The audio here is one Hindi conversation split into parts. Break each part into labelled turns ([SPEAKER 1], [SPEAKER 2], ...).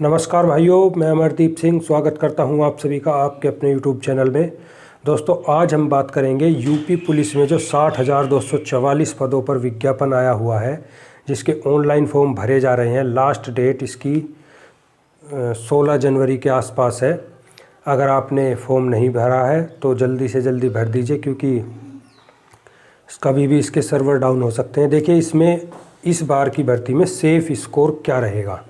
[SPEAKER 1] नमस्कार भाइयों, मैं अमरदीप सिंह स्वागत करता हूं आप सभी का आपके अपने यूट्यूब चैनल में। दोस्तों, आज हम बात करेंगे यूपी पुलिस में जो 60,244 पदों पर विज्ञापन आया हुआ है, जिसके ऑनलाइन फॉर्म भरे जा रहे हैं। लास्ट डेट इसकी 16 जनवरी के आसपास है। अगर आपने फॉर्म नहीं भरा है तो जल्दी से जल्दी भर दीजिए, क्योंकि कभी भी इसके सर्वर डाउन हो सकते हैं। देखिए, इसमें इस बार की भर्ती में सेफ स्कोर क्या रहेगा,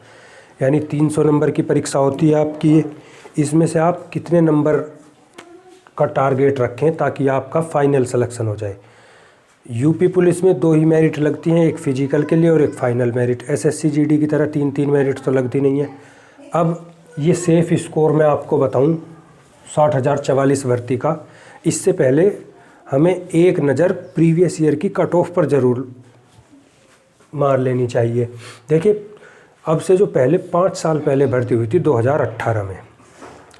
[SPEAKER 1] यानी 300 नंबर की परीक्षा होती है आपकी। इसमें से आप कितने नंबर का टारगेट रखें ताकि आपका फाइनल सिलेक्शन हो जाए। यूपी पुलिस में 2 ही मेरिट लगती हैं, एक फिजिकल के लिए और एक फाइनल मेरिट। एसएससी जीडी की तरह 3-3 मेरिट तो लगती नहीं है। अब ये सेफ स्कोर मैं आपको बताऊं 60,044 भर्ती का। इससे पहले हमें एक नज़र प्रीवियस ईयर की कट ऑफ पर ज़रूर मार लेनी चाहिए। देखिए, अब से जो पहले 5 साल पहले भर्ती हुई थी 2018 में,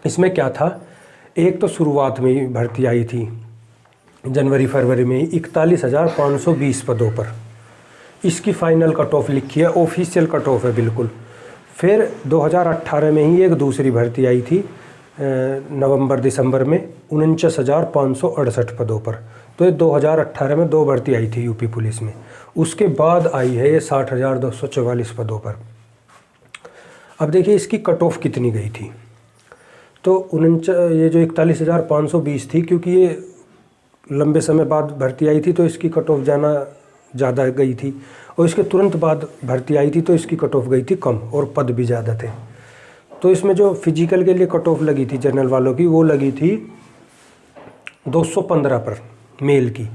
[SPEAKER 1] इसमें क्या था, एक तो शुरुआत में ही भर्ती आई थी जनवरी फरवरी में 41,520 पदों पर। इसकी फाइनल कट ऑफ लिखी है, ऑफिशियल कट ऑफ है बिल्कुल। फिर 2018 में ही एक दूसरी भर्ती आई थी नवंबर दिसंबर में 49,568 पदों पर। तो ये 2018 में 2 भर्ती आई थी यूपी पुलिस में। उसके बाद आई है ये 60,244 पदों पर। अब देखिए इसकी कट ऑफ कितनी गई थी। तो ये जो 41,520 थी, क्योंकि ये लंबे समय बाद भर्ती आई थी तो इसकी कट ऑफ जाना ज़्यादा गई थी, और इसके तुरंत बाद भर्ती आई थी तो इसकी कट ऑफ गई थी कम और पद भी ज़्यादा थे। तो इसमें जो फिजिकल के लिए कट ऑफ लगी थी जनरल वालों की, वो लगी थी 215 पर मेल की।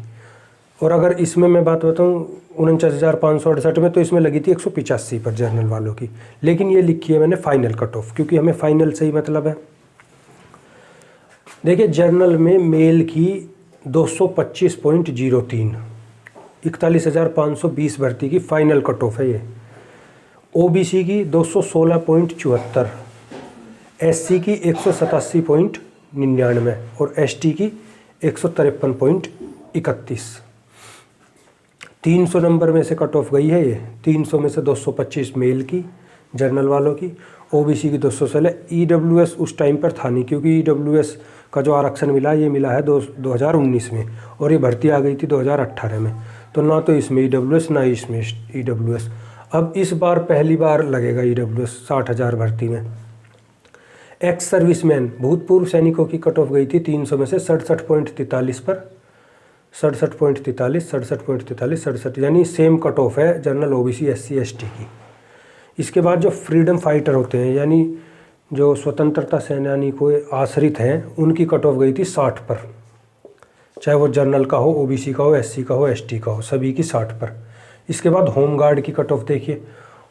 [SPEAKER 1] और अगर इसमें मैं बात बताऊँ 49,568 में, तो इसमें लगी थी 185 पर जनरल वालों की। लेकिन ये लिखी है मैंने फाइनल कट ऑफ, क्योंकि हमें फाइनल से ही मतलब है। देखिए, जनरल में मेल की 225.03, 41,520 भर्ती की फाइनल कट ऑफ है ये। ओबीसी की 216.74, एससी की 187.99 और एसटी की 153.31। 300 नंबर में से कट ऑफ गई है ये। 300 में से 225 मेल की जनरल वालों की, ओबीसी की 216। ईडब्ल्यूएस उस टाइम पर था नहीं, क्योंकि ईडब्ल्यूएस का जो आरक्षण मिला ये मिला है 2019 में, और ये भर्ती आ गई थी 2018 में। तो ना तो इसमें ईडब्ल्यूएस ना इसमें ईडब्ल्यूएस। अब इस बार पहली बार लगेगा ईडब्ल्यूएस 60,000 भर्ती में। एक्स सर्विसमैन भूतपूर्व सैनिकों की कट ऑफ गई थी 300 में से 67.43 पर। 67.43, यानी सेम कट ऑफ है जनरल, ओबीसी, एससी, एसटी की। इसके बाद जो फ्रीडम फाइटर होते हैं, यानी जो स्वतंत्रता सेनानी को आश्रित हैं, उनकी कट ऑफ गई थी 60 पर। चाहे वो जनरल का हो, ओबीसी का हो, एससी का हो, एसटी का हो, सभी की 60 पर। इसके बाद होमगार्ड की कट ऑफ देखिए।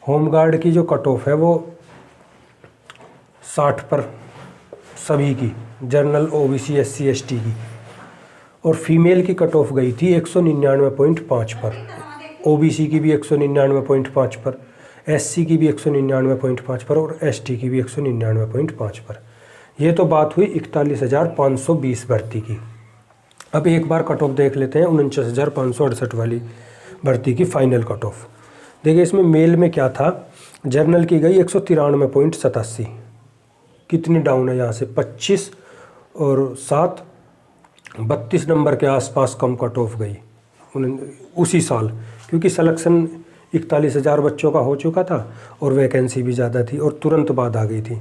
[SPEAKER 1] होमगार्ड की जो कट ऑफ है वो 60 पर सभी की, जनरल, ओबीसी, एससी, एसटी की। और फीमेल की कट ऑफ गई थी 199.5 पर। ओबीसी की भी 199.5 पर, एससी की भी 199.5 पर और एसटी की भी 199.5 पर। ये तो बात हुई 41,520 भर्ती की। अब एक बार कट ऑफ देख लेते हैं 49,568 वाली भर्ती की फाइनल कट ऑफ। देखिए, इसमें मेल में क्या था, जनरल की गई 193.87। कितनी डाउन है यहाँ से, 25 और 7, 32 नंबर के आसपास कम कट ऑफ गई उसी साल, क्योंकि सिलेक्शन 41,000 बच्चों का हो चुका था और वैकेंसी भी ज़्यादा थी और तुरंत बाद आ गई थी।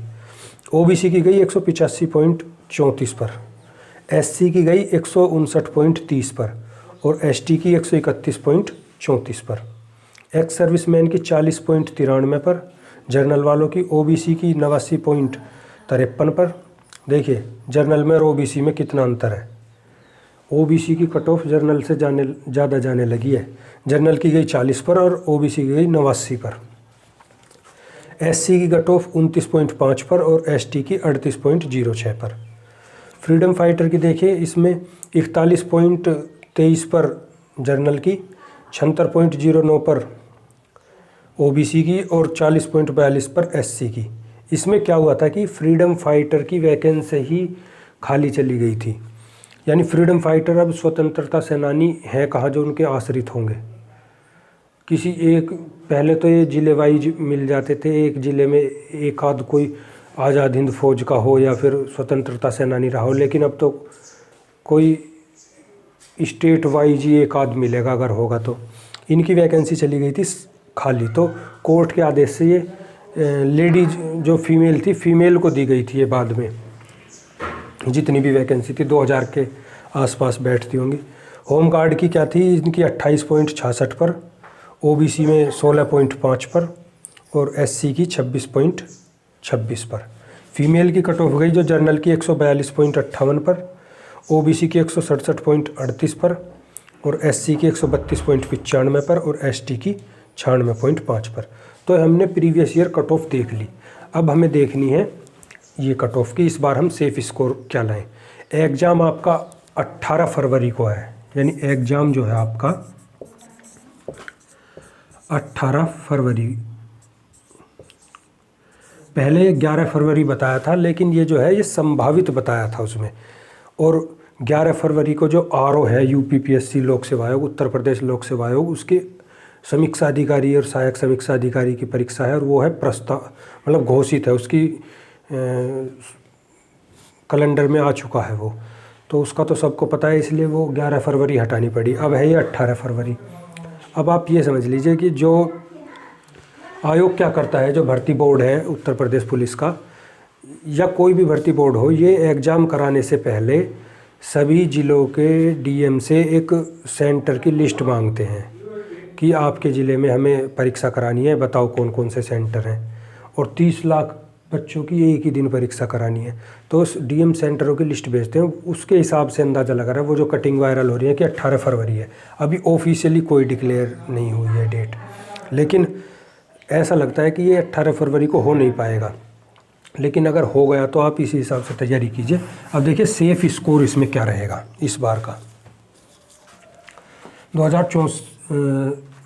[SPEAKER 1] ओबीसी की गई 185.34 पर, एससी की गई 159.30 पर और एसटी की 131.34 पर। एक्स सर्विसमैन की 40.93 पर, जनरल वालों की, ओबीसी की 89.53 पर। देखिए, जनरल में और ओबीसी में कितना अंतर है। ओबीसी की कट ऑफ जनरल से ज़्यादा जाने लगी है। जनरल की गई 40 पर और ओबीसी की गई 89 पर। एससी की कट ऑफ 29.5 पर और एसटी की 38.06 पर। फ्रीडम फाइटर की देखिए, इसमें 41.23 पर जनरल की, 76.09 पर ओबीसी की और 40.42 पर एससी की। इसमें क्या हुआ था कि फ्रीडम फाइटर की वैकेंसी ही खाली चली गई थी, यानी फ्रीडम फाइटर अब स्वतंत्रता सेनानी हैं कहाँ जो उनके आश्रित होंगे। किसी एक, पहले तो ये ज़िले वाइज मिल जाते थे, एक ज़िले में एक आध कोई आज़ाद हिंद फौज का हो या फिर स्वतंत्रता सेनानी रहा हो, लेकिन अब तो कोई स्टेट वाइज ही एक आध मिलेगा अगर होगा तो। इनकी वैकेंसी चली गई थी खाली, तो कोर्ट के आदेश से ये लेडीज जो फीमेल थी, फीमेल को दी गई थी ये बाद में। जितनी भी वैकेंसी थी 2000 के आसपास बैठती होंगी। होम गार्ड की क्या थी, इनकी 28.66 पर, ओबीसी में 16.5 पर और एससी की 26.26 पर। फीमेल की कट ऑफ गई जो जनरल की 142.58 पर, ओबीसी की 167.38 पर और एससी की 132.95 पर और एसटी की 96.5 पर। तो हमने प्रीवियस ईयर कट ऑफ देख ली। अब हमें देखनी है ये कट ऑफ की, इस बार हम सेफ स्कोर क्या लाएं। एग्ज़ाम आपका 18 फरवरी को है, यानी एग्ज़ाम जो है आपका 18 फरवरी, पहले 11 फरवरी बताया था, लेकिन ये जो है ये संभावित बताया था उसमें। और 11 फरवरी को जो आरओ है यूपीपीएससी लोक सेवा आयोग, उत्तर प्रदेश लोक सेवा आयोग, उसके समीक्षा अधिकारी और सहायक समीक्षा अधिकारी की परीक्षा है और वो है प्रस्ताव, मतलब घोषित है, उसकी कैलेंडर में आ चुका है वो, तो उसका तो सबको पता है, इसलिए वो 11 फरवरी हटानी पड़ी। अब है ये 18 फरवरी। अब आप ये समझ लीजिए कि जो आयोग क्या करता है, जो भर्ती बोर्ड है उत्तर प्रदेश पुलिस का या कोई भी भर्ती बोर्ड हो, ये एग्ज़ाम कराने से पहले सभी ज़िलों के डीएम से एक सेंटर की लिस्ट मांगते हैं कि आपके ज़िले में हमें परीक्षा करानी है, बताओ कौन कौन से सेंटर हैं। और 30 लाख बच्चों की एक ही दिन परीक्षा करानी है, तो उस डीएम सेंटरों की लिस्ट भेजते हैं। उसके हिसाब से अंदाज़ा लगा रहा है वो जो कटिंग वायरल हो रही है कि 18 फरवरी है। अभी ऑफिशियली कोई डिक्लेयर नहीं हुई है डेट, लेकिन ऐसा लगता है कि ये 18 फरवरी को हो नहीं पाएगा, लेकिन अगर हो गया तो आप इसी हिसाब से तैयारी कीजिए। अब देखिए सेफ स्कोर इसमें क्या रहेगा इस बार का।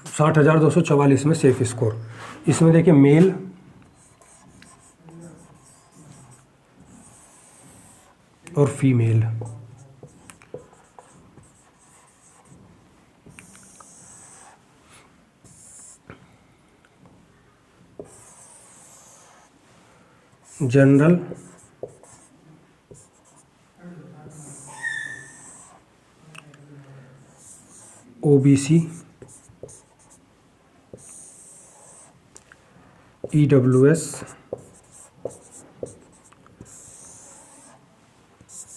[SPEAKER 1] 60,244 में सेफ स्कोर, इसमें देखिए मेल और female, general, OBC, EWS,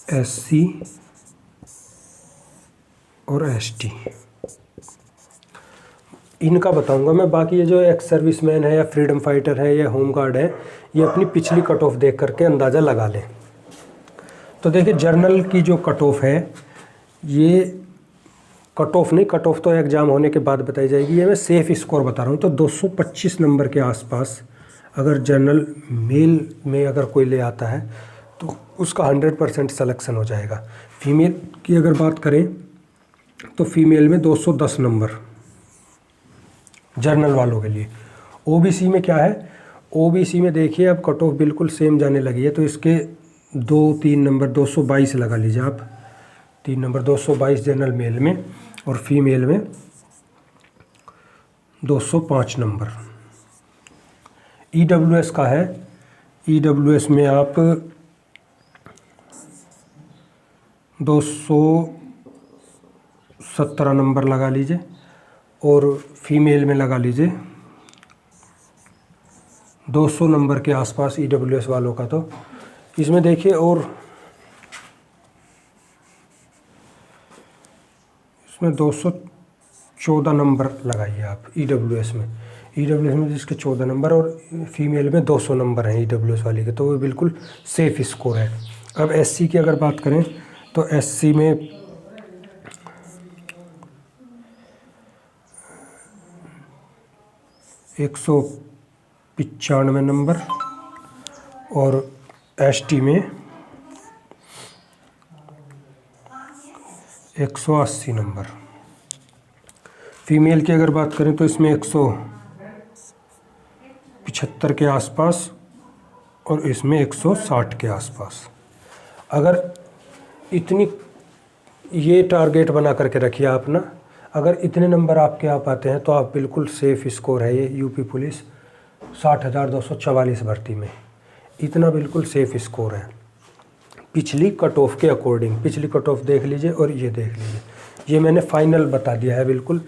[SPEAKER 1] SC और एसटी, इनका बताऊंगा मैं। बाकी ये जो एक्स सर्विसमैन है या फ्रीडम फाइटर है या होम गार्ड है, ये अपनी पिछली कट ऑफ देख करके अंदाज़ा लगा लें। तो देखिए जर्नल की जो कट ऑफ है, ये कट ऑफ नहीं, कट ऑफ तो एग्ज़ाम होने के बाद बताई जाएगी, ये मैं सेफ स्कोर बता रहा हूँ। तो 225 नंबर के आसपास अगर जर्नल मेल में अगर कोई ले आता है तो उसका 100% सिलेक्शन हो जाएगा। फीमेल की अगर बात करें तो फीमेल में 210 नंबर जर्नल वालों के लिए। ओबीसी में क्या है, ओबीसी में देखिए अब कट ऑफ बिल्कुल सेम जाने लगी है, तो इसके 2-3 नंबर 222 लगा लीजिए आप, 3 नंबर 222 जनरल मेल में, और फीमेल में 205 नंबर। ईडब्ल्यूएस का है, ईडब्ल्यूएस में आप 217 नंबर लगा लीजिए और फीमेल में लगा लीजिए 200 नंबर के आसपास ईडब्ल्यूएस वालों का। तो इसमें देखिए, और इसमें 214 नंबर लगाइए आप ईडब्ल्यूएस में। ईडब्ल्यूएस में जिसके 14 नंबर और फीमेल में 200 नंबर हैं ईडब्ल्यूएस वाली के, तो वो बिल्कुल सेफ स्कोर है। अब एससी की अगर बात करें तो एससी में 195 नंबर और एसटी में 180 नंबर। फीमेल की अगर बात करें तो इसमें 175 के आसपास और इसमें 160 के आसपास। अगर इतनी ये टारगेट बना करके रखिए आप ना, अगर इतने नंबर आपके आ पाते हैं तो आप बिल्कुल सेफ़ स्कोर है ये यूपी पुलिस 60,244 भर्ती में, इतना बिल्कुल सेफ़ स्कोर है पिछली कट ऑफ के अकॉर्डिंग। पिछली कट ऑफ देख लीजिए और ये देख लीजिए, ये मैंने फाइनल बता दिया है बिल्कुल।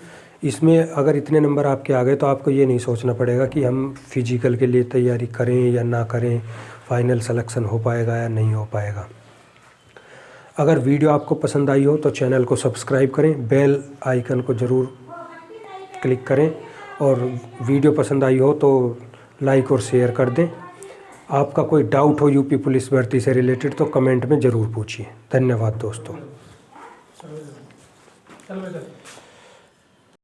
[SPEAKER 1] इसमें अगर इतने नंबर आपके आ गए तो आपको ये नहीं सोचना पड़ेगा कि हम फिजिकल के लिए तैयारी करें या ना करें, फाइनल सिलेक्शन हो पाएगा या नहीं हो पाएगा। अगर वीडियो आपको पसंद आई हो तो चैनल को सब्सक्राइब करें, बेल आइकन को ज़रूर क्लिक करें, और वीडियो पसंद आई हो तो लाइक और शेयर कर दें। आपका कोई डाउट हो यूपी पुलिस भर्ती से रिलेटेड तो कमेंट में ज़रूर पूछिए। धन्यवाद दोस्तों।